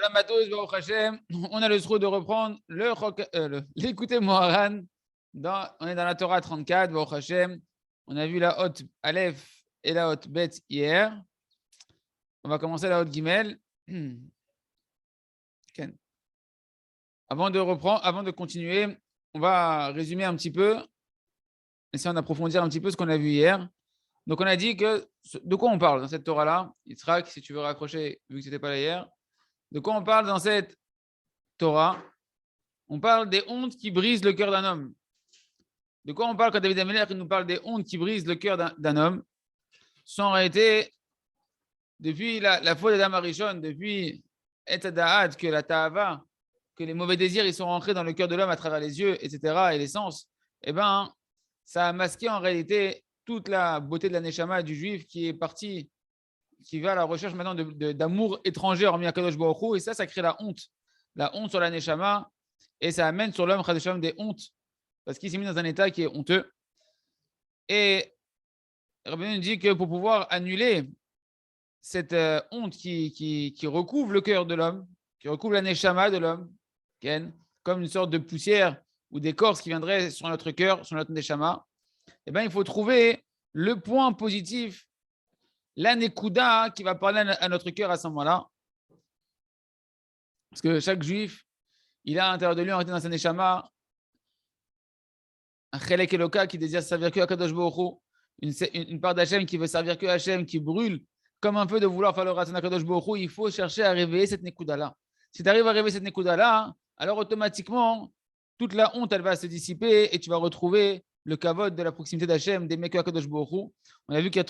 Shalom à tous, Baruch Hashem. On a le droit de reprendre l'écouter Moharan. On est dans la Torah 34, Baruch Hashem. On a vu la haute Aleph et la haute Bet hier. On va commencer la haute Gimel. Avant de continuer, on va résumer un petit peu, essayer d'approfondir un petit peu ce qu'on a vu hier. Donc, on a dit que de quoi on parle dans cette Torah-là. Yitzhak, si tu veux raccrocher, vu que ce n'était pas là hier. De quoi on parle dans cette Torah? On parle des hontes qui brisent le cœur d'un homme. De quoi on parle quand David Amelech nous parle des hontes qui brisent le cœur d'un homme? Sans arrêter, depuis la faute d'Adam Arishon, depuis Et Da'at, que la Ta'ava, que les mauvais désirs ils sont rentrés dans le cœur de l'homme à travers les yeux, etc., et les sens, eh bien, ça a masqué en réalité toute la beauté de la Neshama du juif qui est parti, qui va à la recherche maintenant d'amour étranger hormis Akadosh Baruch Hu, et ça crée la honte sur la Neshama, et ça amène sur l'homme des hontes, parce qu'il s'est mis dans un état qui est honteux. Et Rabbi nous dit que pour pouvoir annuler cette honte qui recouvre le cœur de l'homme, qui recouvre la Neshama de l'homme, comme une sorte de poussière ou d'écorce qui viendrait sur notre cœur, sur notre Neshama, eh bien, il faut trouver le point positif, la Nekuda qui va parler à notre cœur à ce moment-là. Parce que chaque juif, il a à l'intérieur de lui, en réalité, dans sa Neshama, un Chelek Eloka qui désire servir que à Kadosh Baruch Hu, une part d'Hachem qui veut servir que Hachem, qui brûle comme un feu de vouloir faire le Ratzon à Kadosh Baruch Hu. Il faut chercher à réveiller cette Nekuda-là. Si tu arrives à réveiller cette Nekuda-là, alors automatiquement, toute la honte, elle va se dissiper et tu vas retrouver le kavod de la proximité d'Hachem, des Mekah Kadosh Baruch Hu. On a vu qu'il y a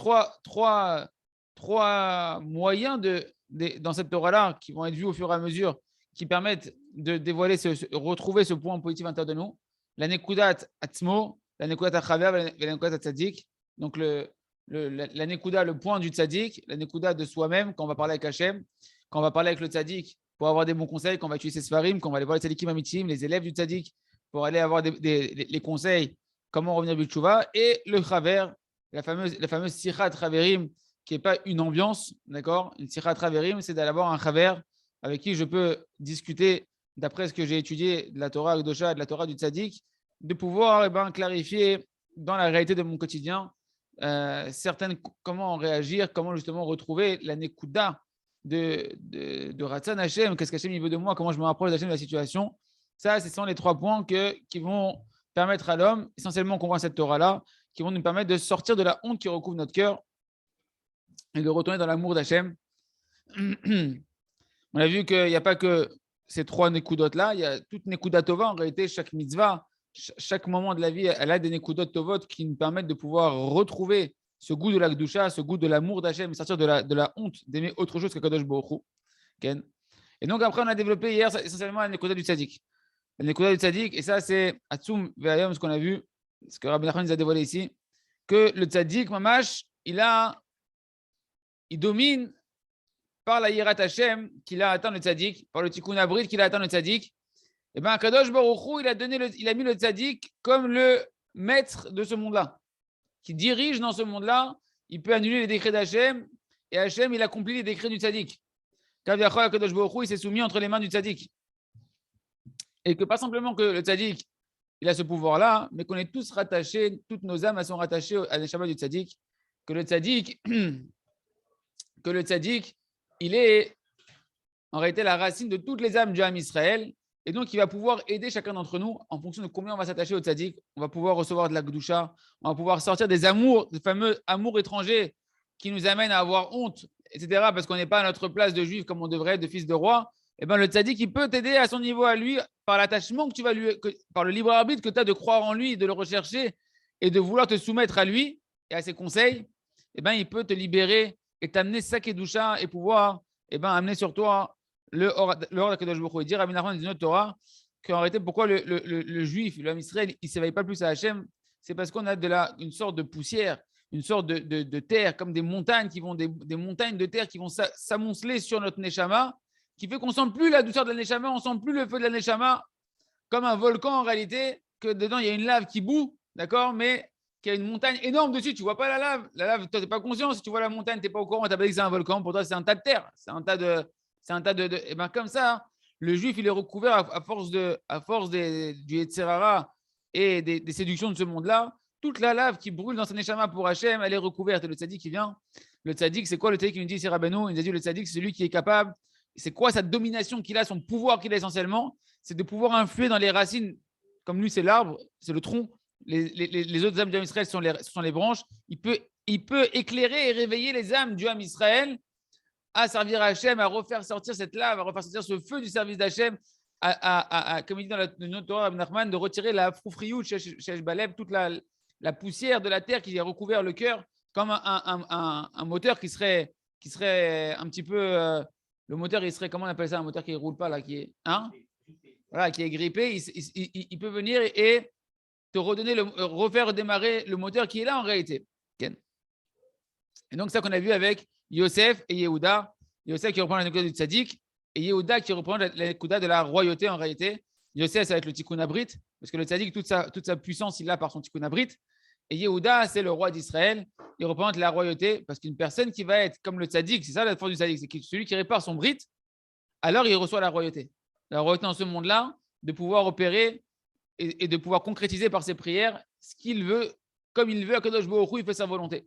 trois moyens dans cette Torah-là qui vont être vus au fur et à mesure, qui permettent de dévoiler, retrouver ce point positif à l'intérieur de nous. La Nekudat Atzmo, la Nekudat Achaver et la Nekudat Tzadik. Donc la Nekuda, le point du Tzadik, la Nekuda de soi-même, quand on va parler avec Hachem, quand on va parler avec le Tzadik pour avoir des bons conseils, quand on va utiliser ses Sfarim, quand on va aller voir les Tzadikim Amitim, les élèves du Tzadik, pour aller avoir les conseils, comment revenir B'Tchouva, et le Chaver, la fameuse Sichat Chaverim, qui n'est pas une ambiance, d'accord? Une Sichat Chaverim, c'est d'aller avoir un Chaver avec qui je peux discuter, d'après ce que j'ai étudié de la Torah Akdosha, de la Torah du Tzadik, de pouvoir clarifier dans la réalité de mon quotidien comment réagir, comment justement retrouver la Nekuda de Ratzon Hashem, qu'est-ce qu'Hachem veut de moi, comment je me rapproche d'Hachem de la situation. Ça, ce sont les 3 points qui vont permettre à l'homme, essentiellement qu'on voit cette Torah-là, qui vont nous permettre de sortir de la honte qui recouvre notre cœur et de retourner dans l'amour d'Hachem. On a vu qu'il n'y a pas que ces 3 Nekudot-là, il y a toute Nekuda Tova, en réalité, chaque mitzvah, chaque moment de la vie, elle a des Nekudot Tovot qui nous permettent de pouvoir retrouver ce goût de la Kedusha, ce goût de l'amour d'Hachem, sortir de la honte d'aimer autre chose que Kadosh Baruch Hu. Et donc après, on a développé hier essentiellement la Nekuda du Tzadik. La Nekuda du Tzadik, et ça c'est Atzum Ve'ayom, ce qu'on a vu, ce que Rabbi Nachman nous a dévoilé ici, que le Tzadik, Mamash, il domine par la Yirat Hashem qu'il a atteint le Tzadik, par le Tikkun Abrit qu'il a atteint le Tzadik. Et bien, Kadosh Baruch Hu, il a mis le Tzadik comme le maître de ce monde-là, qui dirige dans ce monde-là. Il peut annuler les décrets d'Hachem, et Hachem, il accomplit les décrets du Tzadik. Kadosh Baruch Hu, il s'est soumis entre les mains du Tzadik. Et que pas simplement que le Tzadik, il a ce pouvoir-là, mais qu'on est tous rattachés, toutes nos âmes elles sont rattachées à l'Neshama du Tzadik, que le Tzadik, il est en réalité la racine de toutes les âmes du Ham Israël. Et donc, il va pouvoir aider chacun d'entre nous en fonction de combien on va s'attacher au tzaddik. On va pouvoir recevoir de la Kedusha, on va pouvoir sortir des fameux amours étrangers qui nous amènent à avoir honte, etc. Parce qu'on n'est pas à notre place de juif comme on devrait être, de fils de roi. Et bien, le tzaddik, il peut t'aider à son niveau à lui par l'attachement que tu vas par le libre arbitre que tu as de croire en lui, de le rechercher et de vouloir te soumettre à lui et à ses conseils. Et bien, il peut te libérer et t'amener sa Kedusha et pouvoir amener sur toi le hors d'Akadosh Baruch Hu. Et dire Rabbi Nachman dans une autre Torah qu'en réalité, pourquoi le juif, l'homme Israël, il ne s'éveille pas plus à Hachem, c'est parce qu'on a une sorte de poussière, une sorte de terre, comme des montagnes des montagnes de terre qui vont s'amonceler sur notre Neshama, qui fait qu'on ne sent plus la douceur de la Neshama, on ne sent plus le feu de la Neshama, comme un volcan en réalité, que dedans il y a une lave qui bout, d'accord, mais qu'il y a une montagne énorme dessus, tu ne vois pas la lave, toi tu n'es pas conscient, si tu vois la montagne, tu n'es pas au courant, tu n'as pas dit que c'est un volcan, pour toi c'est un tas de terre, c'est un tas C'est un tas et ben comme ça, le juif, il est recouvert à force du Yetzer Hara et des séductions de ce monde-là. Toute la lave qui brûle dans sa neshama pour Hachem, elle est recouverte. Et le tzaddik qui vient, le tzaddik, c'est quoi le tzaddik qui nous dit, c'est Rabbeinu, il nous a dit, le tzaddik, c'est celui qui est capable. C'est quoi sa domination qu'il a, son pouvoir qu'il a essentiellement? C'est de pouvoir influer dans les racines. Comme lui, c'est l'arbre, c'est le tronc. Les autres âmes du Ham Israël sont les branches. Il peut éclairer et réveiller les âmes du Ham Israël à servir à Hachem, à refaire sortir cette lave, à refaire sortir ce feu du service d'Hachem, comme il dit dans notre Torah, Rabbi Nachman, de retirer la froufriout chez Baleb, toute la poussière de la terre qui a recouvert le cœur, comme un moteur qui serait un petit peu. Le moteur, il serait, comment on appelle ça, un moteur qui ne roule pas, là, qui est, hein, voilà, qui est grippé. Il peut venir et te refaire redémarrer le moteur qui est là en réalité. Et donc, ça qu'on a vu avec Yosef et Yehuda. Yosef qui reprend la Nekuda du Tzadik et Yehuda qui reprend la Nekuda de la royauté en réalité. Yosef, ça va être le Tikkun Abrit, parce que le Tzadik, toute sa puissance, il l'a par son Tikkun Abrit. Et Yehuda, c'est le roi d'Israël. Il représente la royauté, parce qu'une personne qui va être comme le Tzadik, c'est ça la force du Tzadik, c'est celui qui répare son Brit, alors il reçoit la royauté. La royauté dans ce monde-là, de pouvoir opérer et de pouvoir concrétiser par ses prières ce qu'il veut, comme il veut, à Kadosh Baruch Hu, il fait sa volonté.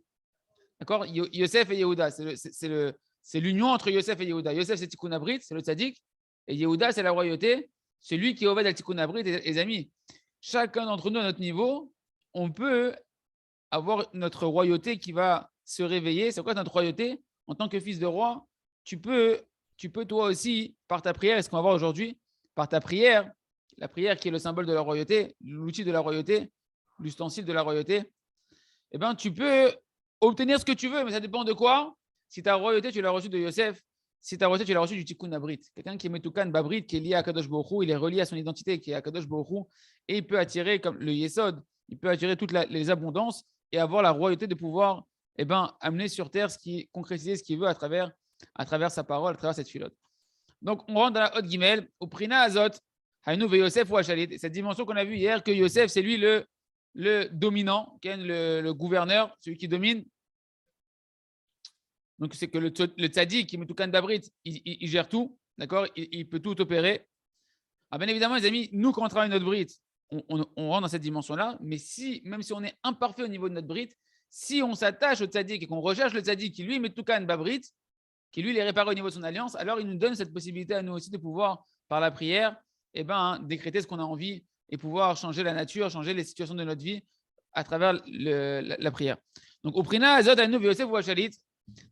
D'accord? Yosef et Yehuda, c'est l'union entre Yosef et Yehuda. Yosef, c'est Tikkun Abrit, c'est le Tzadik, et Yehuda, c'est la royauté, celui qui est Oved al Tikkun Abrit. Et les amis, chacun d'entre nous, à notre niveau, on peut avoir notre royauté qui va se réveiller. C'est quoi notre royauté? En tant que fils de roi, tu peux toi aussi, par ta prière, et ce qu'on va voir aujourd'hui, par ta prière, la prière qui est le symbole de la royauté, l'outil de la royauté, l'ustensile de la royauté, eh ben, tu peux obtenir ce que tu veux, mais ça dépend de quoi. Si ta royauté, tu l'as reçue de Yosef, si ta royauté, tu l'as reçue du Tikkun Abrit. Quelqu'un qui est Metoukan Babrit, qui est lié à Kadosh Baruch Hu, il est relié à son identité, qui est à Kadosh Baruch Hu, et il peut attirer, comme le Yesod, il peut attirer toutes les abondances et avoir la royauté de pouvoir amener sur terre concrétiser ce qu'il veut à travers sa parole, à travers cette filote. Donc, on rentre dans la Hot Gimel, au Prina Azot, Hainu ve Yosef ou Achalit. Cette dimension qu'on a vue hier, que Yosef, c'est lui le dominant, le gouverneur, celui qui domine. Donc, c'est que le tzaddik, qui met tout d'abrit, il gère tout, d'accord, il peut tout opérer. Ah, bien évidemment, les amis, nous, quand on travaille notre brit, on rentre dans cette dimension-là, mais même si on est imparfait au niveau de notre brit, si on s'attache au tzaddik et qu'on recherche le tzaddik qui lui met tout babrit, qui lui les répare au niveau de son alliance, alors il nous donne cette possibilité à nous aussi de pouvoir, par la prière, décréter ce qu'on a envie et pouvoir changer la nature, changer les situations de notre vie à travers la prière. Donc, au Prina Azot Hainu ve Yosef ou Achalit.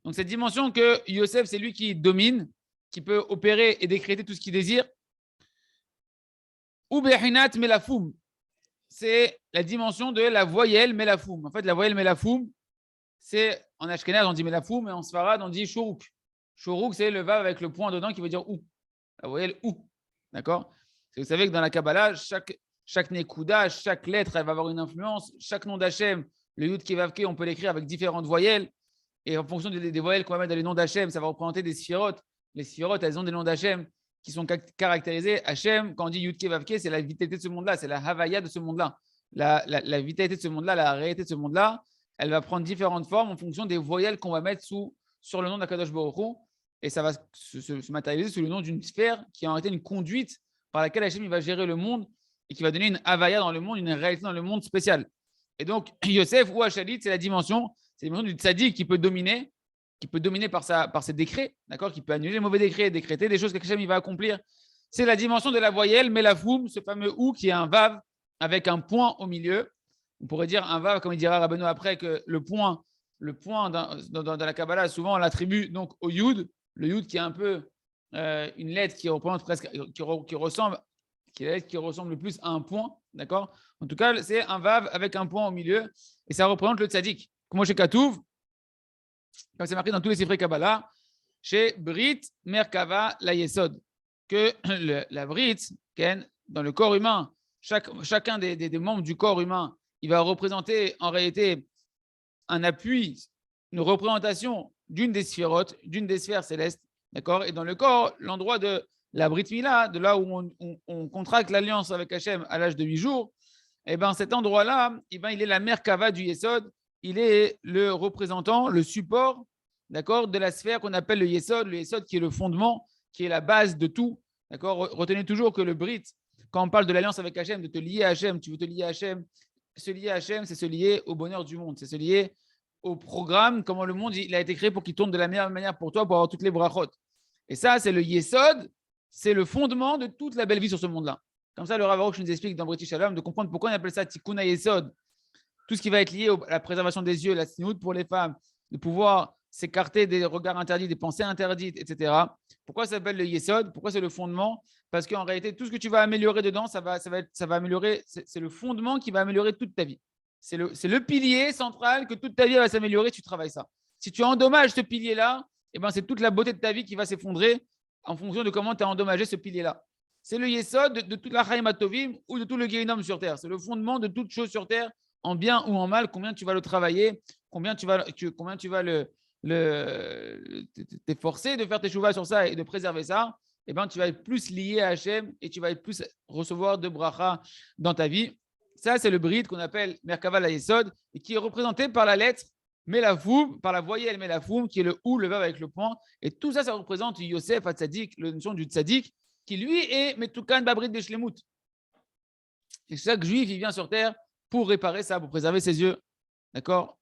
Donc, cette dimension que Yosef, c'est lui qui domine, qui peut opérer et décréter tout ce qu'il désire. Ou Behinat Melafoum, c'est la dimension de la voyelle Melafoum. En fait, la voyelle Melafoum, c'est en Ashkenaz, on dit Melafoum, et en Sfarad, on dit Shuruk. Shuruk, c'est le vav avec le point dedans qui veut dire ou. La voyelle ou. D'accord? Vous savez que dans la Kabbalah, chaque Nekuda, chaque lettre, elle va avoir une influence. Chaque nom d'Hachem, le Yud Kevavke, on peut l'écrire avec différentes voyelles. Et en fonction des voyelles qu'on va mettre dans les noms d'Hachem, ça va représenter des sphirotes. Les sphirotes, elles ont des noms d'Hachem qui sont caractérisés. Hachem, quand on dit Yud Kevavke, c'est la vitalité de ce monde-là, c'est la Havaya de ce monde-là. La vitalité de ce monde-là, la réalité de ce monde-là, elle va prendre différentes formes en fonction des voyelles qu'on va mettre sur le nom d'Akadosh Baruch Hu. Et ça va se matérialiser sous le nom d'une sphère qui a été une conduite par laquelle Hachem il va gérer le monde et qui va donner une Havaya dans le monde, une réalité dans le monde spéciale. Et donc, Yosef ou Achalit, c'est la dimension du tzaddik qui peut dominer par ses décrets, d'accord, qui peut annuler les mauvais décrets, décréter des choses qu'Hachem il va accomplir. C'est la dimension de la voyelle, Melafoum, ce fameux ou qui est un vav avec un point au milieu. On pourrait dire un vav, comme il dira Rabbeinu après, que le point dans la Kabbalah, souvent on l'attribue donc au yud, le yud qui est un peu une lettre qui représente presque, qui ressemble le plus à un point, d'accord. En tout cas, c'est un vav avec un point au milieu et ça représente le tzaddik. Comme chez Katouv, comme c'est marqué dans tous les Sifrei Kabbalah, chez Brit Merkava la Yesod, que la Brit, dans le corps humain, chacun des membres du corps humain, il va représenter en réalité un appui, une représentation d'une des sphérotes, d'une des sphères célestes, d'accord. Et dans le corps, l'endroit de la Brit Mila, de là où on contracte l'alliance avec Hachem à l'âge de 8 jours, et ben cet endroit-là, il est la Merkava du Yesod, il est le représentant, le support, d'accord, de la sphère qu'on appelle le Yesod qui est le fondement, qui est la base de tout. D'accord? Retenez toujours que le Brit, quand on parle de l'alliance avec Hachem, de te lier à Hachem, tu veux te lier à Hachem, se lier à Hachem, c'est se lier au bonheur du monde, c'est se lier au programme, comment le monde il a été créé pour qu'il tourne de la meilleure manière pour toi, pour avoir toutes les brachot. Et ça, c'est le Yesod, c'est le fondement de toute la belle vie sur ce monde-là. Comme ça, le Rav Aruch nous explique dans British Shalom de comprendre pourquoi on appelle ça Tikkun Yesod. Tout ce qui va être lié à la préservation des yeux, la sniout pour les femmes, de pouvoir s'écarter des regards interdits, des pensées interdites, etc. Pourquoi ça s'appelle le Yesod? Pourquoi c'est le fondement? Parce qu'en réalité, tout ce que tu vas améliorer dedans, ça va améliorer, c'est le fondement qui va améliorer toute ta vie. C'est le pilier central que toute ta vie va s'améliorer si tu travailles ça. Si tu endommages ce pilier-là, eh ben, c'est toute la beauté de ta vie qui va s'effondrer en fonction de comment tu as endommagé ce pilier-là. C'est le Yesod de toute la Chaim Atovim ou de tout le Gehinom sur terre. C'est le fondement de toute chose sur terre, en bien ou en mal, combien tu vas le travailler, combien tu vas t'efforcer de faire tes chouvas sur ça et de préserver ça, eh ben, tu vas être plus lié à Hachem et tu vas être plus recevoir de bracha dans ta vie. Ça, c'est le Brit qu'on appelle Merkava la Yesod et qui est représenté par la lettre Melafoum, par la voyelle Melafoum, qui est le ou, le verbe avec le point. Et tout ça, ça représente Yosef Hatzadik, la notion du Tzadik, qui lui est Metukan Babrit Beshlemut. Et chaque juif, il vient sur terre pour réparer ça, pour préserver ses yeux. D'accord?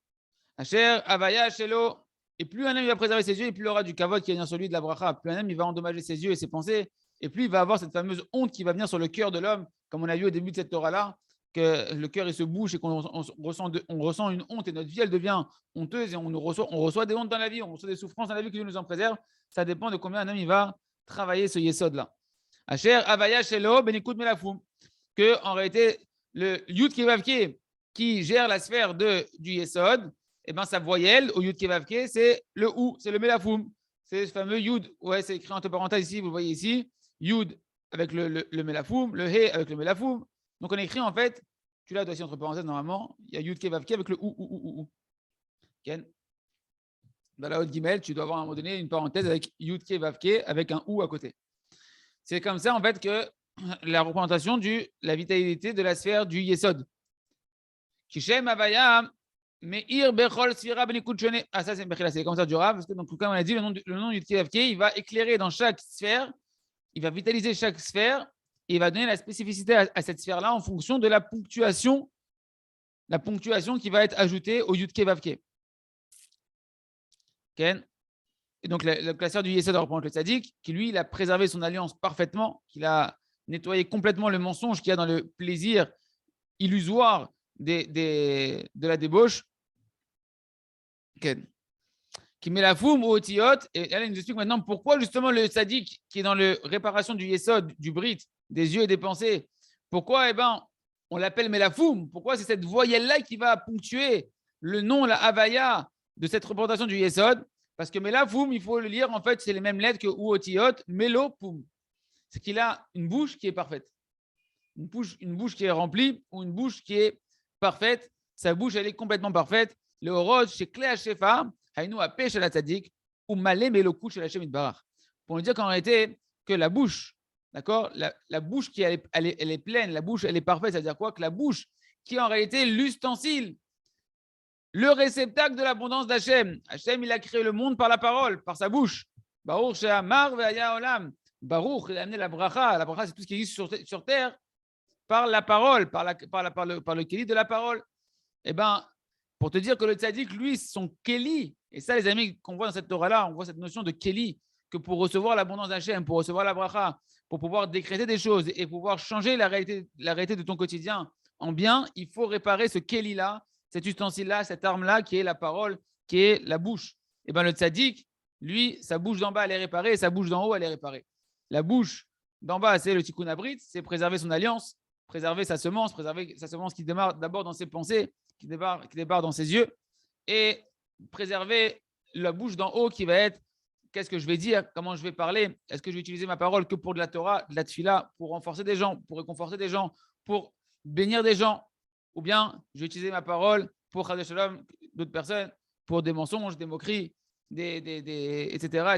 Asher, Avaya, Shelo. Et plus un homme va préserver ses yeux, et plus il aura du kavod qui vient sur lui de la bracha. Plus un homme il va endommager ses yeux et ses pensées, et plus il va avoir cette fameuse honte qui va venir sur le cœur de l'homme, comme on a vu au début de cette Torah-là, que le cœur il se bouche et qu'on ressent une honte et notre vie elle devient honteuse et on reçoit des hontes dans la vie, on reçoit des souffrances dans la vie que Dieu nous en préserve. Ça dépend de combien un homme il va travailler ce yesod-là. Asher, Avaya, Shelo, Benikut Melafoum. Que en réalité, le Yud Kevavke qui gère la sphère du yesod, eh ben, sa voyelle au Yud Kevavke, c'est le ou, c'est le Melafoum. C'est ce fameux Yud. Ouais, c'est écrit entre parenthèses ici, vous le voyez ici. Yud avec le Melafoum, le He avec le Melafoum. Donc, on écrit en fait, tu l'as aussi entre parenthèses normalement, il y a Yud Kevavke avec le ou. Ken. Dans la haute Gimel, tu dois avoir à un moment donné une parenthèse avec Yud Kevavke avec un ou à côté. C'est comme ça en fait que la représentation de la vitalité de la sphère du Yesod. Kishem Avaya. Mais Ir Bechol Sfira Benikut Shone. Ah, ça, c'est comme ça du Rav. Parce que, donc, comme on a dit, le nom du Tkevavke, il va éclairer dans chaque sphère, il va vitaliser chaque sphère, et il va donner la spécificité à cette sphère-là en fonction de la ponctuation qui va être ajoutée au Yud Kevavke. Okay. Et donc, la sphère du Yesod représente le Tzadik, qui lui, il a préservé son alliance parfaitement, qu'il a nettoyé complètement le mensonge qu'il y a dans le plaisir illusoire de la débauche. Qui met la foum au otiot, et elle nous explique maintenant pourquoi justement le sadique qui est dans la réparation du yesod, du brit, des yeux et des pensées, pourquoi on l'appelle Melafoum? Pourquoi c'est cette voyelle-là qui va ponctuer le nom, la Havaya de cette représentation du yesod? Parce que Melafoum, il faut le lire, en fait, c'est les mêmes lettres que Uotiot, Melopoum. C'est qu'il a une bouche qui est parfaite. Une bouche qui est remplie ou une bouche qui est parfaite. Sa bouche, elle est complètement parfaite. Le Horod, chez Clé Shefa, Haïnou a pêché la Tzadik, ou Malé Melokou chez la Shemit Barach. Pour nous dire qu'en réalité, que la bouche, d'accord, la bouche qui elle est pleine, la bouche, elle est parfaite, c'est-à-dire quoi? Que la bouche qui est en réalité l'ustensile, le réceptacle de l'abondance d'Hachem. Hachem, il a créé le monde par la parole, par sa bouche. Baruch She'amar ve'aya olam. Baruch, il a amené la bracha. La bracha, c'est tout ce qui existe sur terre par la parole, par le kéli de la parole. Eh bien, pour te dire que le tzaddik, lui, son kéli, et ça, les amis, qu'on voit dans cette Torah-là, on voit cette notion de kéli, que pour recevoir l'abondance d'Hachem, pour recevoir la bracha, pour pouvoir décréter des choses et pouvoir changer la réalité de ton quotidien en bien, il faut réparer ce kéli-là, cet ustensile-là, cette arme-là, qui est la parole, qui est la bouche. Et bien, le tzaddik, lui, sa bouche d'en bas, elle est réparée, et sa bouche d'en haut, elle est réparée. La bouche d'en bas, c'est le tikkun abrit, c'est préserver son alliance, préserver sa semence qui démarre d'abord dans ses pensées, qui débarque dans ses yeux, et préserver la bouche d'en haut qui va être qu'est-ce que je vais dire, comment je vais parler, est-ce que je vais utiliser ma parole que pour de la Torah, de la tfila, pour renforcer des gens, pour réconforter des gens, pour bénir des gens, ou bien je vais utiliser ma parole pour Chadeh Shalom d'autres personnes, pour des mensonges, des moqueries, etc.,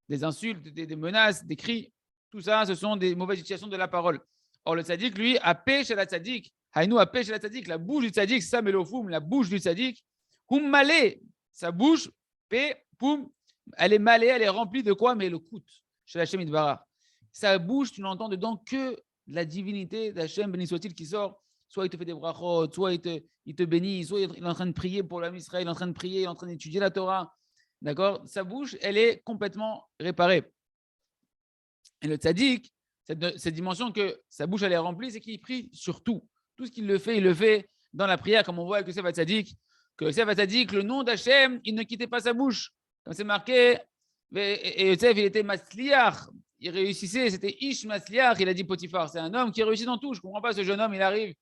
des insultes, des menaces, des cris. Tout ça, ce sont des mauvaises utilisations de la parole. Or, le tzaddik, lui, a pêché la tzaddik. Haïnou a pêché la tzaddik. La bouche du tzaddik, c'est ça, Melofoum, la bouche du tzaddik. Hum malé, sa bouche, poum, elle est malée, elle est remplie de quoi? Mais le coûte. chez Hachem Idbarach. Sa bouche, tu n'entends dedans que la divinité d'Hachem, béni soit-il, qui sort. Soit il te fait des brachot, soit il te bénit, soit il est en train de prier pour l'âme Israël, il est en train de prier, il est en train d'étudier la Torah. D'accord? Sa bouche, elle est complètement réparée. Et le tzaddik, cette dimension que sa bouche, elle est remplie, c'est qu'il prie sur tout. Tout ce qu'il le fait, il le fait dans la prière, comme on voit avec le Sefer Tzaddik. Que le Sefer Tzaddik, le nom d'Hachem, il ne quittait pas sa bouche. Comme c'est marqué, et Yosef, il était Masliach. Il réussissait, c'était Ish Masliach, il a dit Potiphar. C'est un homme qui réussit dans tout. Je ne comprends pas ce jeune homme, il arrive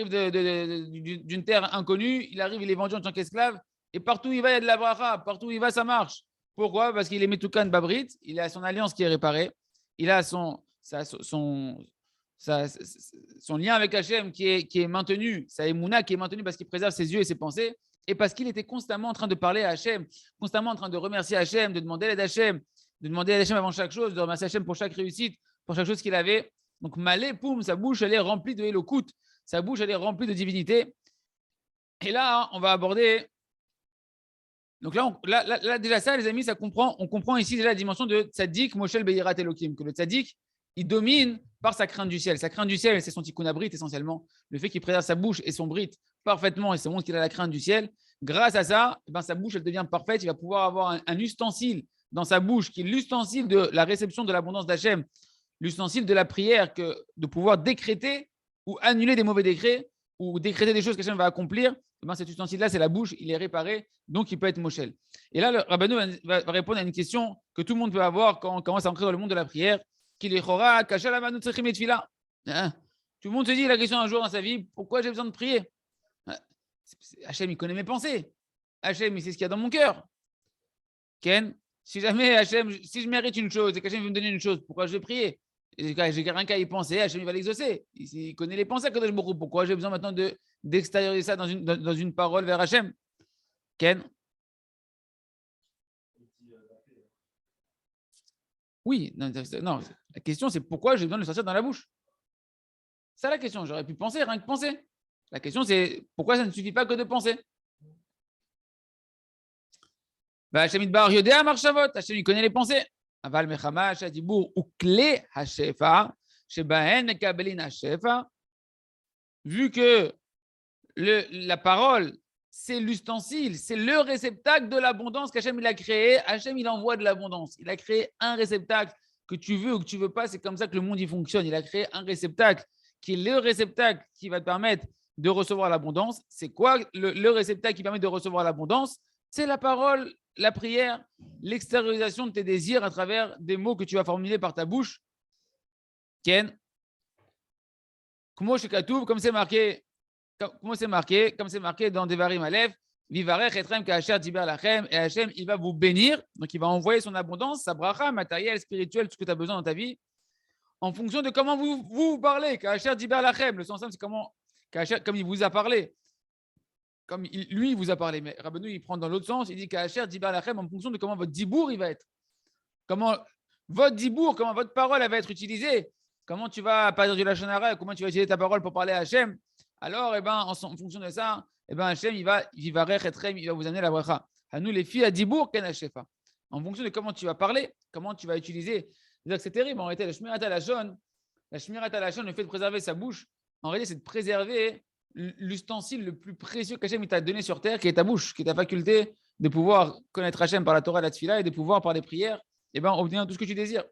d'une terre inconnue, il est vendu en tant qu'esclave, et partout où il va, il y a de la bracha, partout où il va, ça marche. Pourquoi? Parce qu'il est Metoukan Babrit, il a son alliance qui est réparée, il a son lien avec Hachem qui est maintenu, sa émouna qui est maintenue parce qu'il préserve ses yeux et ses pensées, et parce qu'il était constamment en train de parler à Hachem, constamment en train de remercier Hachem, de demander l'aide d'Hachem, de demander à Hachem avant chaque chose, de remercier Hachem pour chaque réussite, pour chaque chose qu'il avait. Donc, Malé, poum, sa bouche, elle est remplie de Elokout, sa bouche, elle est remplie de divinité. Et là, on va aborder. Donc là, déjà ça, les amis, on comprend ici déjà la dimension de tzaddik, Moshel Beyirat Elohim, que le tzaddik, il domine par sa crainte du ciel. Sa crainte du ciel, c'est son tikkun abrit essentiellement, le fait qu'il préserve sa bouche et son brit parfaitement, et ça montre qu'il a la crainte du ciel. Grâce à ça, sa bouche, elle devient parfaite. Il va pouvoir avoir un ustensile dans sa bouche qui est l'ustensile de la réception de l'abondance d'Hachem, l'ustensile de la prière, de pouvoir décréter ou annuler des mauvais décrets ou décréter des choses qu'Hachem va accomplir. Cet ustensile-là, c'est la bouche, il est réparé, donc il peut être moshel. Et là, le Rabbanou va répondre à une question que tout le monde peut avoir quand on commence à entrer dans le monde de la prière, qu'il est chora, kasha la manu tzrichim et tfila. Tout le monde se dit la question un jour dans sa vie, pourquoi j'ai besoin de prier? Hachem, il connaît mes pensées. Hachem, il sait ce qu'il y a dans mon cœur. Ken, si jamais Hachem, si je mérite une chose et qu'Hachem veut me donner une chose, pourquoi je vais prier? J'ai rien qu'à y penser, Hachem il va l'exaucer. Il connaît les pensées que je beaucoup. Pourquoi j'ai besoin maintenant d'extérioriser ça dans une parole vers Hachem? Ken? Oui, non, la question c'est pourquoi j'ai besoin de le sortir dans la bouche? C'est la question, j'aurais pu penser, rien que penser. La question c'est pourquoi ça ne suffit pas que de penser? Hachem Idbar Yodea Marshavot, Hachem il connaît les pensées. Aval Mechama Shadibur Ukle Hashefa, Shebahen Mekabelin Hashefa. Vu que la parole, c'est l'ustensile, c'est le réceptacle de l'abondance qu'Hachem il a créé. Hachem il envoie de l'abondance. Il a créé un réceptacle que tu veux ou que tu veux pas. C'est comme ça que le monde il fonctionne. Il a créé un réceptacle qui est le réceptacle qui va te permettre de recevoir l'abondance. C'est quoi le réceptacle qui permet de recevoir l'abondance? C'est la parole, la prière, l'extériorisation de tes désirs à travers des mots que tu vas formuler par ta bouche. Ken, comme c'est marqué dans Devarim Aleph, Vivarech etrem ka'asher diber lachem, et Hachem, il va vous bénir, donc il va envoyer son abondance, sa bracha matérielle, spirituelle, tout ce que tu as besoin dans ta vie, en fonction de comment vous parlez. Ka'asher diber lachem, le sens simple, c'est comme il vous a parlé. Comme lui vous a parlé, mais Rabbeinu il prend dans l'autre sens, il dit Ka'asher dibar lachem en fonction de comment votre dibour il va être, comment votre dibour, comment votre parole elle va être utilisée, comment tu vas pas dire du lachon hara, comment tu vas utiliser ta parole pour parler à Hachem. Alors en fonction de ça, Hachem il va vous amener la bracha. À nous les filles à dibour ken hashefa. En fonction de comment tu vas parler, comment tu vas utiliser. C'est terrible en réalité. La shmirat halashon, le fait de préserver sa bouche, en réalité c'est de préserver l'ustensile le plus précieux qu'Hachem t'a donné sur terre, qui est ta bouche, qui est ta faculté de pouvoir connaître Hachem par la Torah et la Tfila et de pouvoir par les prières obtenir tout ce que tu désires.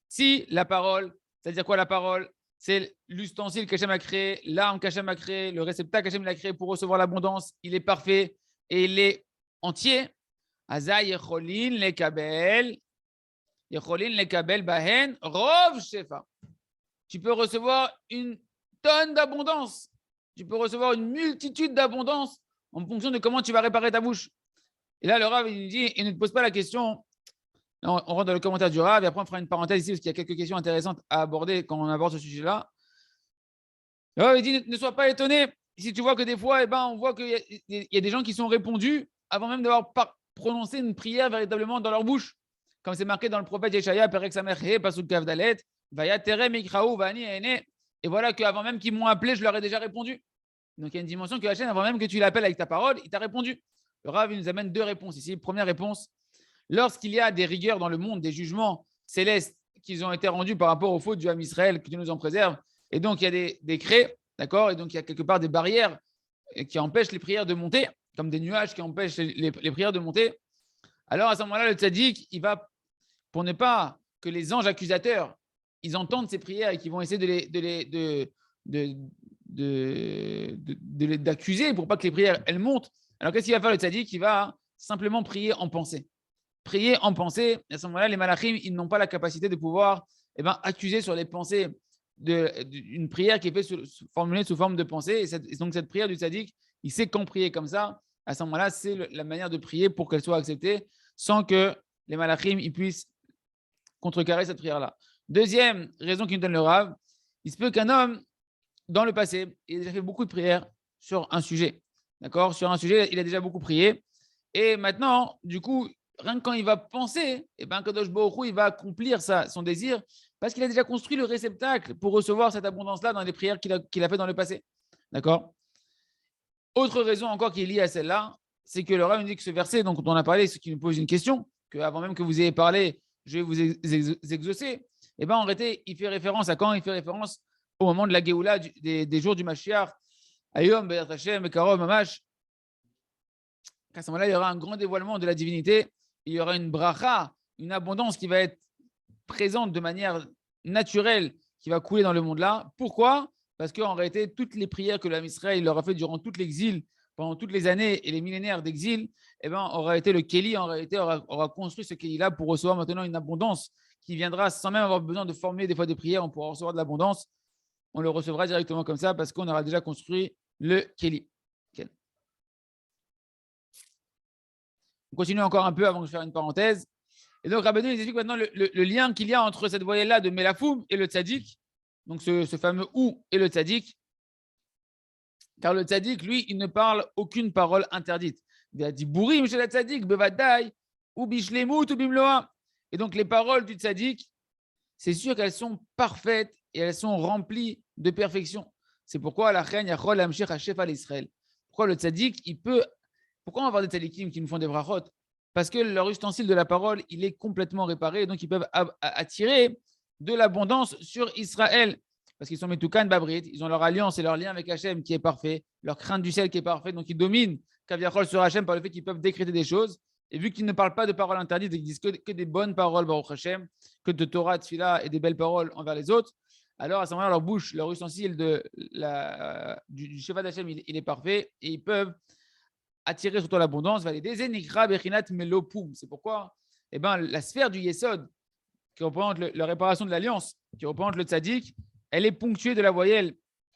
Si la parole, c'est-à-dire quoi la parole? C'est l'ustensile qu'Hachem a créé, l'arme qu'Hachem a créé, le réceptacle qu'Hachem a créé pour recevoir l'abondance, il est parfait et il est entier. Aza yecholin lekabel bahen rov shefa. Tu peux recevoir une tonne d'abondance. Tu peux recevoir une multitude d'abondance en fonction de comment tu vas réparer ta bouche. Et là, le Rav, il nous dit, il ne te pose pas la question. On rentre dans le commentaire du Rav et après on fera une parenthèse ici parce qu'il y a quelques questions intéressantes à aborder quand on aborde ce sujet-là. Le Rav, il dit, ne sois pas étonné. Si tu vois que des fois, on voit qu'il y a des gens qui sont répondus avant même d'avoir prononcé une prière véritablement dans leur bouche. Comme c'est marqué dans le prophète Yeshaya, Perek Samer He, Pasuk Kavdalet. Et voilà qu'avant même qu'ils m'ont appelé, je leur ai déjà répondu. Donc il y a une dimension que Hachem, avant même que tu l'appelles avec ta parole, il t'a répondu. Le Rav, il nous amène deux réponses ici. Première réponse, lorsqu'il y a des rigueurs dans le monde, des jugements célestes qui ont été rendus par rapport aux fautes du Ham Israël, que Dieu nous en préserve, et donc il y a des décrets, d'accord, et donc il y a quelque part des barrières qui empêchent les prières de monter, comme des nuages qui empêchent les prières de monter. Alors à ce moment-là, le tzaddik, il va, pour ne pas que les anges accusateurs, ils entendent ces prières et qu'ils vont essayer d'accuser pour pas que les prières elles montent. Alors qu'est-ce qu'il va faire le tzaddik? Il va simplement prier en pensée. Prier en pensée. Et à ce moment-là, les malachim, ils n'ont pas la capacité de pouvoir accuser sur les pensées d'une prière qui est faite formulée sous forme de pensée. Et donc cette prière du tzaddik, il sait quand prier comme ça. À ce moment-là, c'est la manière de prier pour qu'elle soit acceptée sans que les malachim ils puissent contrecarrer cette prière-là. Deuxième raison qui nous donne le Rav, il se peut qu'un homme, dans le passé, il a déjà fait beaucoup de prières sur un sujet. D'accord? Sur un sujet, il a déjà beaucoup prié. Et maintenant, du coup, rien que quand il va penser, Kadosh Baruch Hu, il va accomplir son désir parce qu'il a déjà construit le réceptacle pour recevoir cette abondance-là dans les prières qu'il a fait dans le passé. D'accord? Autre raison encore qui est liée à celle-là, c'est que le Rav nous dit que ce verset dont on a parlé, ce qui nous pose une question, qu'avant même que vous ayez parlé, je vais vous exaucer. En réalité, il fait référence à quand? Il fait référence au moment de la Géoula des jours du Mashiach. Ayom, Be'er Hashem, Karov, Mamash. À ce moment-là, il y aura un grand dévoilement de la divinité. Il y aura une bracha, une abondance qui va être présente de manière naturelle, qui va couler dans le monde-là. Pourquoi? Parce qu'en réalité, toutes les prières que l'Am Israël leur a fait durant tout l'exil, pendant toutes les années et les millénaires d'exil, aura été le Kéli, en réalité, aura construit ce Kéli-là pour recevoir maintenant une abondance qui viendra sans même avoir besoin de formuler des fois des prières. On pourra recevoir de l'abondance. On le recevra directement comme ça parce qu'on aura déjà construit le Kéli. Okay. On continue encore un peu avant que je fasse une parenthèse. Et donc, Rabbeinu il explique maintenant le lien qu'il y a entre cette voyelle-là de Melafoum et le tzaddik, donc ce fameux ou et le tzaddik. Car le tzaddik, lui, il ne parle aucune parole interdite. Il a dit Bourim chez le tzaddik, bevadai, ou bishlemut, ou bimloa. Et donc, les paroles du tzaddik, c'est sûr qu'elles sont parfaites et elles sont remplies de perfection. C'est pourquoi la reine Yachol Amshech Hachef al Israël. Pourquoi le tzaddik, il peut. Pourquoi on va avoir des tzaddikim qui nous font des brachot? Parce que leur ustensile de la parole, il est complètement réparé, donc ils peuvent attirer de l'abondance sur Israël. Parce qu'ils sont Metoukan Babrit, ils ont leur alliance et leur lien avec Hachem qui est parfait, leur crainte du ciel qui est parfaite, donc ils dominent Kaviachol sur Hachem par le fait qu'ils peuvent décréter des choses. Et vu qu'ils ne parlent pas de paroles interdites, ils disent que des bonnes paroles, Baruch Hachem, que de Torah, de Tfila et des belles paroles envers les autres, alors à ce moment-là, leur bouche, leur ustensile du Shevat d'Hachem, il est parfait et ils peuvent attirer sur toi l'abondance. C'est pourquoi la sphère du Yesod, qui représente la réparation de l'alliance, qui représente le tzaddik, elle est ponctuée de la voyelle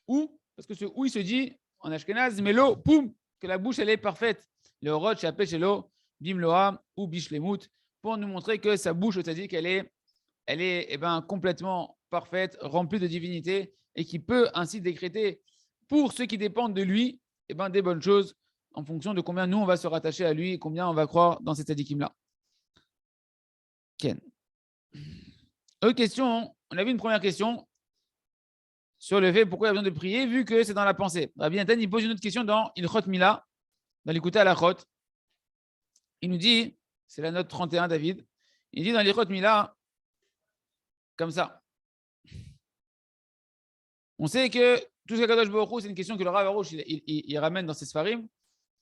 ou, parce que ce ou il se dit en ashkenaz, melo, poum, que la bouche elle est parfaite. Le roch, apeshelo, bimloa ou bishlemut, pour nous montrer que sa bouche, le tzaddik, elle est complètement parfaite, remplie de divinité et qui peut ainsi décréter pour ceux qui dépendent de lui des bonnes choses en fonction de combien nous on va se rattacher à lui et combien on va croire dans cette tzaddikim-là. Ken. Autre question, on a vu une première question sur le fait pourquoi il y a besoin de prier, vu que c'est dans la pensée. Rabbi Nathan, il pose une autre question dans Ilchot Mila, dans l'écouter à la Chot. Il nous dit, c'est la note 31, David, il dit dans l'Ilchot Mila, comme ça. On sait que tout ce qu'Akadosh Baruch Hu, c'est une question que le Rav Arush il ramène dans ses Sfarim,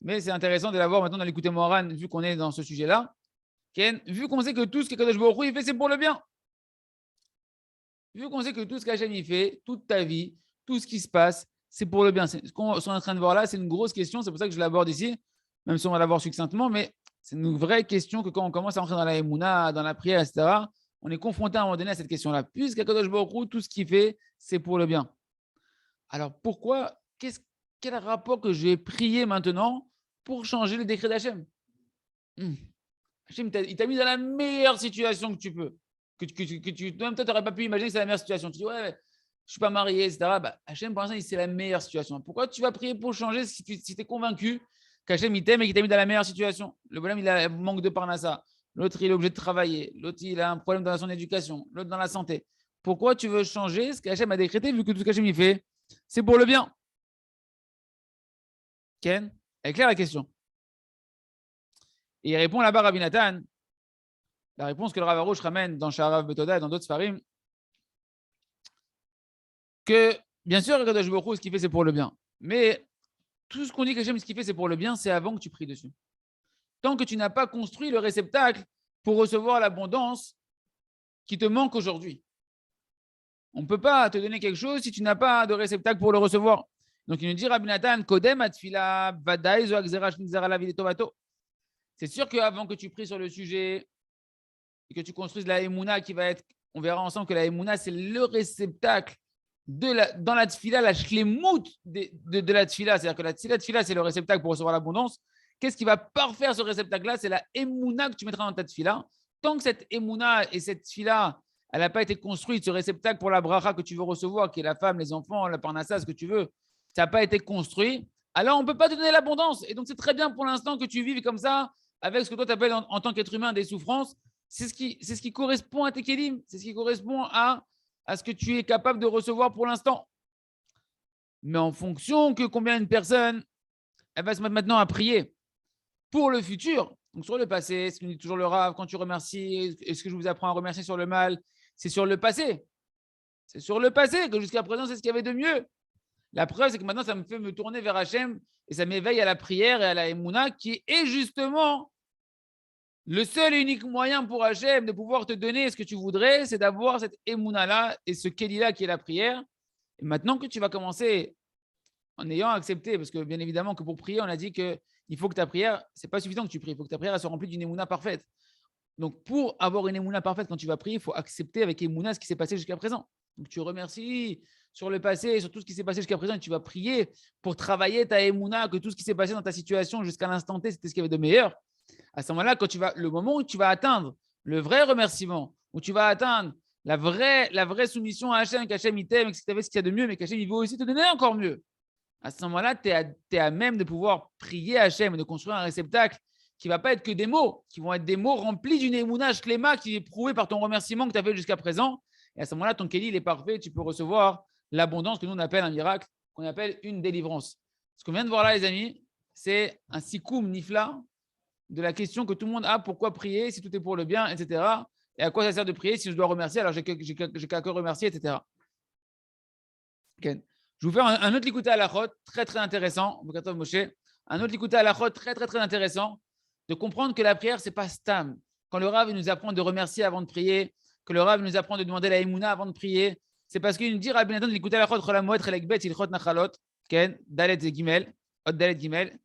mais c'est intéressant de la voir maintenant dans l'écouter Moharan, vu qu'on est dans ce sujet-là. Ken, vu qu'on sait que tout ce qu'Akadosh Baruch Hu, il fait, c'est pour le bien. Vu qu'on sait que tout ce qu'Hachem il fait, toute ta vie, tout ce qui se passe, c'est pour le bien. Ce qu'on est en train de voir là, c'est une grosse question. C'est pour ça que je l'aborde ici, même si on va l'avoir succinctement, mais c'est une vraie question que quand on commence à entrer dans la Emouna, dans la prière, etc., on est confronté à un moment donné à cette question-là. Puisqu'Akadosh Baruch Hu, tout ce qu'il fait, c'est pour le bien. Alors pourquoi, quel rapport que je vais prier maintenant pour changer le décret d'Hachem? Hachem, il t'a mis dans la meilleure situation que tu peux. Même toi, tu n'aurais pas pu imaginer que c'est la meilleure situation. Tu dis, ouais, je ne suis pas marié, etc. Hachem, pour l'instant, c'est la meilleure situation. Pourquoi tu vas prier pour changer si tu es convaincu qu'Hachem, il t'aime et qu'il t'a mis dans la meilleure situation? Le bonhomme, il a un manque de parnassa. L'autre, il est obligé de travailler. L'autre, il a un problème dans son éducation. L'autre, dans la santé. Pourquoi tu veux changer ce qu'Hachem a décrété, vu que tout ce qu'Hachem il fait, c'est pour le bien? Ken, elle est claire la question? Et il répond là-bas, Rabbi Nathan, la réponse que le Rav Arush ramène dans Sharav Betoda et dans d'autres Sfarim, que bien sûr, le Kadosh Baruch Hu, ce qu'il fait, c'est pour le bien. Mais tout ce qu'on dit qu'Hachem, ce qu'il fait, c'est pour le bien, c'est avant que tu pries dessus. Tant que tu n'as pas construit le réceptacle pour recevoir l'abondance qui te manque aujourd'hui. On ne peut pas te donner quelque chose si tu n'as pas de réceptacle pour le recevoir. Donc il nous dit Rabbi Nathan, Kodem atfila vadaï zo akzerash nizara la videtovato. C'est sûr qu'avant que tu pries sur le sujet et que tu construises la Emouna qui va être, on verra ensemble que la Emouna c'est le réceptacle dans la tfila, la shlemout de la tfila. C'est-à-dire que la tfila c'est le réceptacle pour recevoir l'abondance. Qu'est-ce qui va parfaire ce réceptacle-là? C'est la Emouna que tu mettras dans ta tfila. Tant que cette Emouna et cette tfila elle n'a pas été construite, ce réceptacle pour la bracha que tu veux recevoir, qui est la femme, les enfants, la parnassa, ce que tu veux, ça n'a pas été construit, alors on ne peut pas te donner l'abondance. Et donc, c'est très bien pour l'instant que tu vives comme ça, avec ce que toi, tu appelles en tant qu'être humain des souffrances. C'est ce qui correspond à tes kélim, c'est ce qui correspond à ce que tu es capable de recevoir pour l'instant. Mais en fonction que combien une personne, elle va se mettre maintenant à prier pour le futur, donc sur le passé, ce que dit toujours le Rav, quand tu remercies, est-ce que je vous apprends à remercier sur le mal? C'est sur le passé. C'est sur le passé que jusqu'à présent, c'est ce qu'il y avait de mieux. La preuve, c'est que maintenant, ça me fait me tourner vers Hachem et ça m'éveille à la prière et à la Emouna qui est justement le seul et unique moyen pour Hachem de pouvoir te donner ce que tu voudrais, c'est d'avoir cette Emouna-là et ce Kéli-là qui est la prière. Et maintenant que tu vas commencer en ayant accepté, parce que bien évidemment que pour prier, on a dit qu'il faut que ta prière, ce n'est pas suffisant que tu pries, il faut que ta prière elle soit remplie d'une Emouna parfaite. Donc, pour avoir une émouna parfaite quand tu vas prier, il faut accepter avec émouna ce qui s'est passé jusqu'à présent. Donc, tu remercies sur le passé, sur tout ce qui s'est passé jusqu'à présent, et tu vas prier pour travailler ta émouna, que tout ce qui s'est passé dans ta situation jusqu'à l'instant T, c'était ce qu'il y avait de meilleur. À ce moment-là, le moment où tu vas atteindre le vrai remerciement, où tu vas atteindre la vraie soumission à Hachem, qu'Hachem il t'aime, que tu avais ce qu'il y a de mieux, mais qu'Hachem il veut aussi te donner encore mieux. À ce moment-là, tu es à même de pouvoir prier à Hachem et de construire un réceptacle qui ne va pas être que des mots, qui vont être des mots remplis d'une émouna shléma qui est prouvée par ton remerciement que tu as fait jusqu'à présent. Et à ce moment-là, ton kéli, il est parfait. Tu peux recevoir l'abondance que nous, on appelle un miracle, qu'on appelle une délivrance. Ce qu'on vient de voir là, les amis, c'est un sikoum nifla de la question que tout le monde a, pourquoi prier, si tout est pour le bien, etc. Et à quoi ça sert de prier si je dois remercier, alors j'ai qu'à que remercier, etc. Okay. Je vous fais un autre likuta à la chot, très très intéressant. Un autre likuta à la chot, très très très intéressant. De comprendre que la prière, ce n'est pas stam. Quand le Rav nous apprend de remercier avant de prier, que le Rav nous apprend de demander la émouna avant de prier, c'est parce qu'il nous dit Rabbi Nathan de l'écouter la chot, la moed, relekbet, il chot nachalot, ken, dalet et gimel, hot dalet gimel,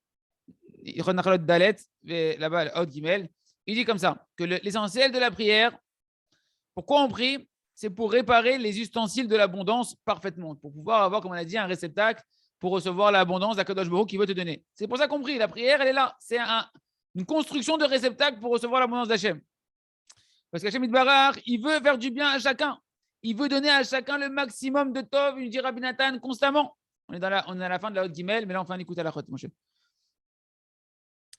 il chot nachalot dalet, là-bas, hot gimel. Il dit comme ça, que l'essentiel de la prière, pourquoi on prie? C'est pour réparer les ustensiles de l'abondance parfaitement, pour pouvoir avoir, comme on a dit, un réceptacle pour recevoir l'abondance d'Akadosh Baruch Hu qui veut te donner. C'est pour ça qu'on prie. La prière, elle est là. C'est une construction de réceptacle pour recevoir l'abondance d'Hachem. Parce qu'Hachem Yitbarach, il veut faire du bien à chacun. Il veut donner à chacun le maximum de Tov, il dit Rabbi Nathan constamment. On est à la fin de la haute Gimel, mais là on fait un écoute à la chute, mon cher.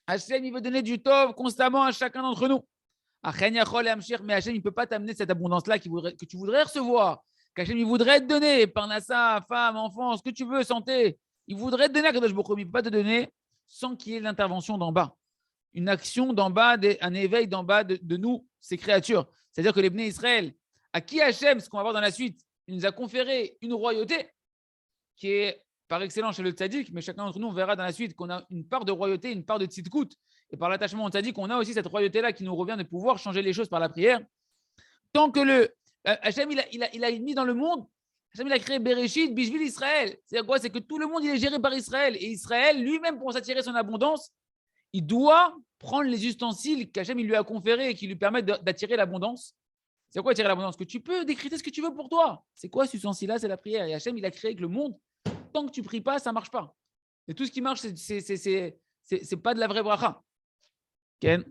Hachem, il veut donner du Tov constamment à chacun d'entre nous. Mais Hachem, il ne peut pas t'amener cette abondance-là que tu voudrais recevoir. Qu'Hachem, il voudrait te donner, parnassa, femme, enfant, ce que tu veux, santé. Il voudrait te donner à Kadosh Baruch Hu, il ne peut pas te donner sans qu'il y ait l'intervention d'en bas. Une action d'en bas, un éveil d'en bas de nous, ces créatures. C'est-à-dire que les Bnei Israël, à qui Hachem, ce qu'on va voir dans la suite, il nous a conféré une royauté qui est par excellence chez le tzaddik, mais chacun d'entre nous, on verra dans la suite qu'on a une part de royauté, une part de tzidkout. Et par l'attachement au tzaddik, on a aussi cette royauté-là qui nous revient de pouvoir changer les choses par la prière. Tant que Hachem, il a mis dans le monde, Hachem, il a créé Bereshit, Bishvil Israël. C'est quoi? C'est que tout le monde, il est géré par Israël. Et Israël, lui-même, pour s'attirer son abondance, il doit prendre les ustensiles qu'Hachem il lui a conférés et qui lui permettent d'attirer l'abondance. C'est quoi attirer l'abondance? Que tu peux décréter ce que tu veux pour toi. C'est quoi cet ustensile-là? C'est la prière. Et Hachem, il a créé que le monde, tant que tu ne pries pas, ça ne marche pas. Et tout ce qui marche, c'est pas de la vraie bracha. Ken.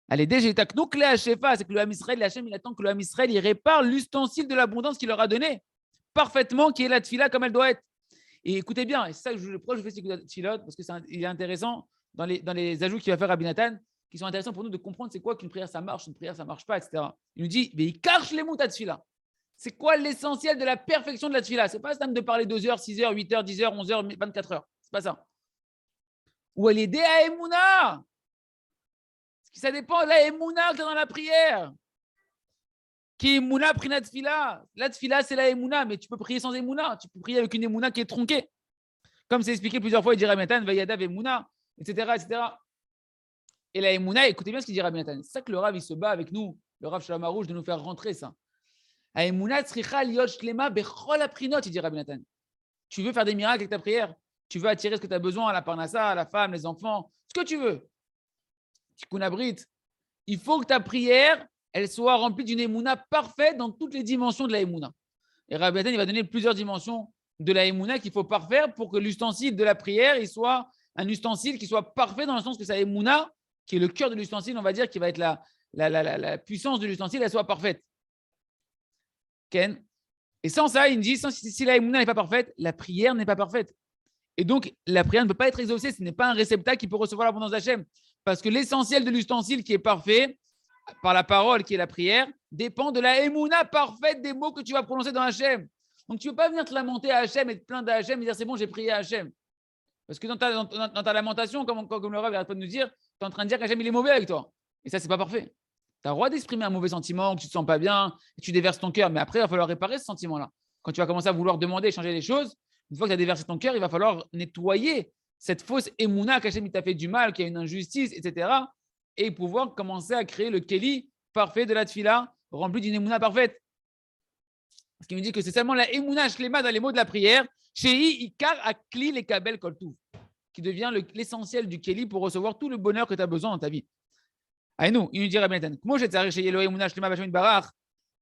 Allez, déjà, c'est que le Ham Israël, Hachem, il attend que le Ham Israël, il répare l'ustensile de l'abondance qu'il leur a donné parfaitement, qui est la tfila comme elle doit être. Et écoutez bien, et c'est ça que je fais ces tfilot, parce qu'il est intéressant dans les ajouts qu'il va faire Rabbi Nathan, qui sont intéressants pour nous de comprendre c'est quoi qu'une prière ça marche, une prière ça marche pas, etc. Il nous dit, mais il cache les mots à tfila. C'est quoi l'essentiel de la perfection de la tfila? C'est pas ça de parler 2 heures, 6 heures, 8 heures, 10 heures, 11 heures, 24 heures. C'est pas ça. Ou elle est à Emouna. Ça dépend de la émouna que tu as dans la prière. Qui est émouna, pris la tfila. La tfila, c'est la émouna, mais tu peux prier sans émouna. Tu peux prier avec une émouna qui est tronquée. Comme c'est expliqué plusieurs fois, il dit Rabbi Nathan, Vayadav émouna, etc., etc. Et la émouna, écoutez bien ce qu'il dit Rabbi Nathan. C'est ça que le Rav, il se bat avec nous, le Rav Shalom Arouche, de nous faire rentrer ça. La émouna, tzricha liot shlema bechol aprinot, il dit Rabbi Nathan. Tu veux faire des miracles avec ta prière. Tu veux attirer ce que tu as besoin à la parnassa, à la femme, les enfants, ce que tu veux. Tikkun Abrit. Il faut que ta prière, elle soit remplie d'une émouna parfaite dans toutes les dimensions de la émouna. Et Rabbi Nathan, il va donner plusieurs dimensions de la émouna qu'il faut parfaire pour que l'ustensile de la prière, il soit un ustensile qui soit parfait dans le sens que sa émouna, qui est le cœur de l'ustensile, on va dire, qui va être la puissance de l'ustensile, elle soit parfaite. Ken. Et sans ça, il me dit, si la émouna n'est pas parfaite, la prière n'est pas parfaite. Et donc, la prière ne peut pas être exaucée. Ce n'est pas un réceptacle qui peut recevoir l'abondance d'Hachem. Parce que l'essentiel de l'ustensile qui est parfait, par la parole qui est la prière, dépend de la émouna parfaite des mots que tu vas prononcer dans Hachem. Donc, tu ne peux pas venir te lamenter à Hachem et te plaindre à Hachem et dire c'est bon, j'ai prié à Hachem. Parce que dans ta lamentation, comme le Rav arrête pas de nous dire, tu es en train de dire qu'Hachem il est mauvais avec toi. Et ça, ce n'est pas parfait. Tu as le droit d'exprimer un mauvais sentiment, que tu ne te sens pas bien, que tu déverses ton cœur. Mais après, il va falloir réparer ce sentiment-là. Quand tu vas commencer à vouloir demander, changer les choses, une fois que tu as déversé ton cœur, il va falloir nettoyer cette fausse émouna qu'Hachem t'a fait du mal, qu'il y a une injustice, etc. Et pouvoir commencer à créer le kéli parfait de la tfila, rempli d'une émouna parfaite. Parce qu'il me dit que c'est seulement la émouna shlema dans les mots de la prière, chéi ikar akli le kabel koltuv, qui devient l'essentiel du kéli pour recevoir tout le bonheur que tu as besoin dans ta vie. Aïnou, il nous dit Rabbi Nathan, moi je t'arrive chez Elohim émouna shlema bashemit barach.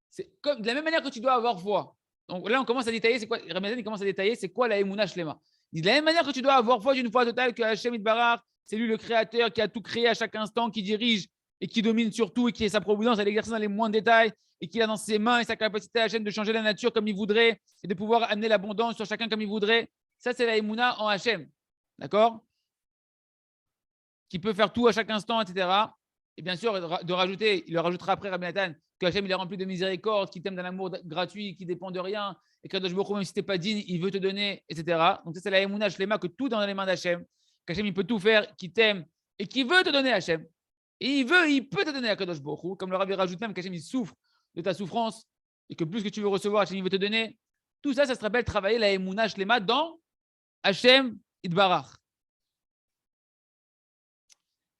C'est comme de la même manière que tu dois avoir foi. Donc là, on commence à détailler, c'est quoi Rabbi Nathan, il commence à détailler, c'est quoi la émouna shlema. Il dit de la même manière que tu dois avoir foi d'une foi totale que Hachem Itbarach, c'est lui le créateur qui a tout créé à chaque instant, qui dirige et qui domine sur tout et qui est sa providence à l'exercer dans les moindres détails et qui a dans ses mains et sa capacité à Hachem de changer la nature comme il voudrait et de pouvoir amener l'abondance sur chacun comme il voudrait. Ça, c'est la émouna en Hachem. D'accord? Qui peut faire tout à chaque instant, etc. Et bien sûr, de rajouter, il le rajoutera après Rabbi Nathan, que Hachem il est rempli de miséricorde, qui t'aime d'un amour gratuit, qui dépend de rien, et que même si tu n'es pas digne, il veut te donner, etc. Donc ça, c'est la émouna shlema, que tout est dans les mains d'Hachem, qu'Hachem il peut tout faire, qui t'aime et qui veut te donner Hachem. Et il peut te donner à Kadosh Baruch Hu, comme le Rabbi rajoute même qu'Hachem il souffre de ta souffrance, et que plus que tu veux recevoir, Hachem il veut te donner. Tout ça, ça se rappelle travailler la émouna shlema dans Hachem Itbarach.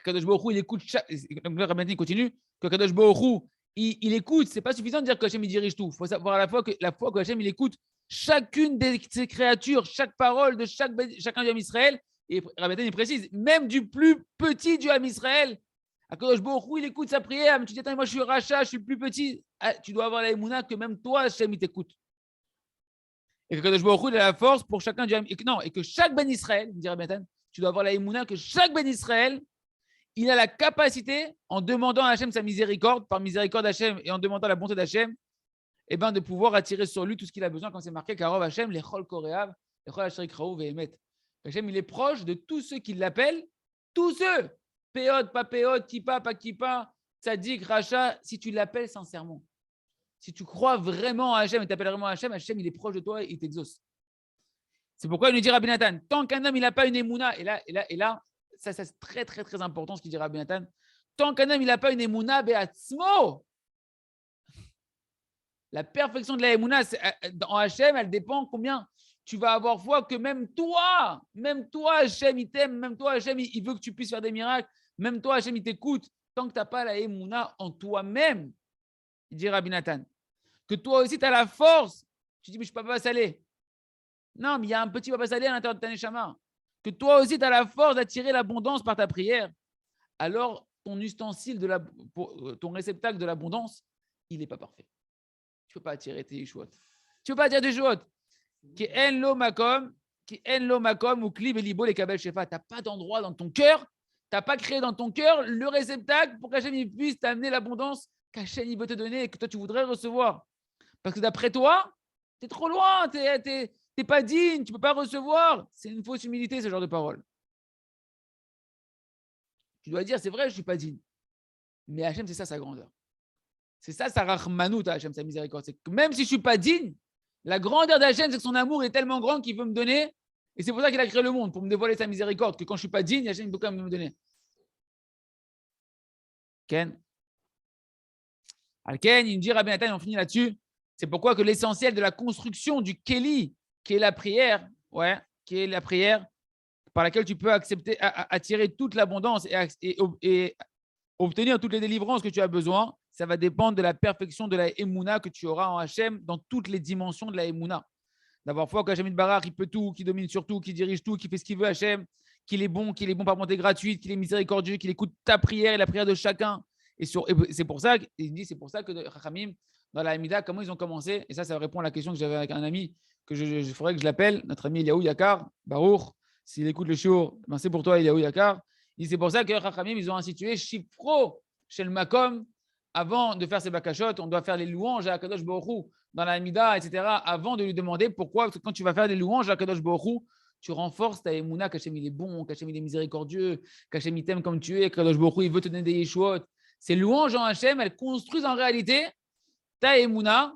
Kadosh Baruch Hu, il écoute le Rabbi continue, que Kadosh Baruch Hu, il écoute. C'est pas suffisant de dire que Hachem il dirige tout. Il faut savoir à la fois que Hachem il écoute chacune de ses créatures, chaque parole de chacun du Ham Israël. Et Rabbi il précise, même du plus petit du Ham Israël, Kadosh Baruch Hu, il écoute sa prière. Mais tu dis, attends, moi je suis rachat, je suis plus petit. Ah, tu dois avoir la émouna que même toi, Hachem, il t'écoute. Et que Kadosh Baruch Hu, il a la force pour chacun du Ham Israël. Et que chaque Ben Israël, dit Rabbi Nathan, tu dois avoir la émouna que chaque Ben Israël, il a la capacité, en demandant à Hachem sa miséricorde, par miséricorde d'Hachem et en demandant la bonté d'Hachem, de pouvoir attirer sur lui tout ce qu'il a besoin, comme c'est marqué, Karov Hachem, l'Echol Koreav, l'Echol Asherik Raou Vehemet. Hachem, il est proche de tous ceux qui l'appellent, tous ceux, Péod, pas Péod, Kippa, pas Kippa, Tzadik, Racha, si tu l'appelles sincèrement. Si tu crois vraiment à Hachem et t'appelles vraiment à Hachem, Hachem, il est proche de toi et il t'exauce. C'est pourquoi il nous dit Rabbi Nathan, tant qu'un homme, il n'a pas une émouna, et là, ça c'est très, très, très important ce qu'il dit Rabbi Nathan. Tant qu'un homme, il n'a pas une émouna be'atzmo, la perfection de la émouna en Hachem, elle dépend combien tu vas avoir foi que même toi, Hachem, il t'aime, même toi, Hachem, il veut que tu puisses faire des miracles, même toi, Hachem, il t'écoute. Tant que tu n'as pas la émouna en toi-même, il dit Rabbi Nathan, que toi aussi, tu as la force. Tu dis, mais je ne suis pas papa salé. Non, mais il y a un petit papa salé à l'intérieur de ta neshama. Que toi aussi, tu as la force d'attirer l'abondance par ta prière, alors ton ustensile, ton réceptacle de l'abondance, il n'est pas parfait. Tu ne peux pas attirer tes yeshuot. Tu ne peux pas attirer tes yeshuot. Qui en lo makom ou kli belibo les kabel shefa. Tu n'as pas d'endroit dans ton cœur, tu n'as pas créé dans ton cœur le réceptacle pour qu'Hachem puisse t'amener l'abondance qu'Hachem veut te donner et que toi tu voudrais recevoir. Parce que d'après toi, tu es trop loin, tu n'es pas digne, tu ne peux pas recevoir. C'est une fausse humilité, ce genre de parole. Tu dois dire, c'est vrai, je ne suis pas digne. Mais Hachem, c'est ça sa grandeur. C'est ça sa rachmanout à Hachem, sa miséricorde. C'est que même si je ne suis pas digne, la grandeur d'Hachem, c'est que son amour est tellement grand qu'il veut me donner. Et c'est pour ça qu'il a créé le monde, pour me dévoiler sa miséricorde. Que quand je ne suis pas digne, Hachem peut quand même me donner. Ken. Ken, il me dit, Rabbi Nathan, on finit là-dessus. C'est pourquoi que l'essentiel de la construction du Keli, qui est la prière, qui est la prière par laquelle tu peux attirer toute l'abondance et obtenir toutes les délivrances que tu as besoin, ça va dépendre de la perfection de la Emouna que tu auras en Hachem dans toutes les dimensions de la Emouna. D'avoir foi qu'Hachem Barak, il peut tout, qui domine sur tout, qui dirige tout, qui fait ce qu'il veut, Hachem, qu'il est bon par bonté gratuite, qu'il est miséricordieux, qu'il écoute ta prière et la prière de chacun. Et c'est pour ça que Chachamim, dans la Hamida, comment ils ont commencé, et ça répond à la question que j'avais avec un ami, que je faudrait que je l'appelle, notre ami Eliaou Yakar, Baruch, s'il écoute le shiur, ben c'est pour toi Eliaou Yakar. C'est pour ça que Chachamim, ils ont institué Shifro chez le Makom. Avant de faire ses bakashot, on doit faire les louanges à Akadosh Baruch Hu dans la Hamida, etc. Avant de lui demander pourquoi, parce que quand tu vas faire des louanges à Akadosh Baruch Hu, tu renforces ta émouna qu'Hachem il est bon, qu'Hachem il est miséricordieux, qu'Hachem il t'aime comme tu es, qu'Akadosh Baruch Hu il veut te donner des yeshuot. Ces louanges en Hachem, elles construisent en réalité ta émouna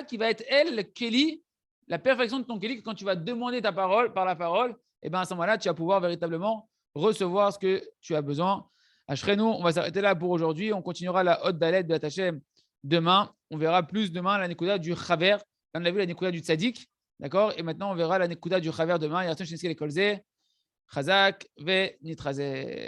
qui va être elle, le Keli, la perfection de ton Keli, que quand tu vas demander ta parole par la parole, et bien à ce moment-là, tu vas pouvoir véritablement recevoir ce que tu as besoin. Ashrenu, on va s'arrêter là pour aujourd'hui. On continuera la Hod Dalet de la Tachem demain. On verra plus demain la Nekuda du Chaver. On a vu la Nekuda du Tzadik. D'accord. Et maintenant, on verra la Nekuda du Chaver demain. Yarton Shinskel et Kolze. Chazak ve Nitrazeh.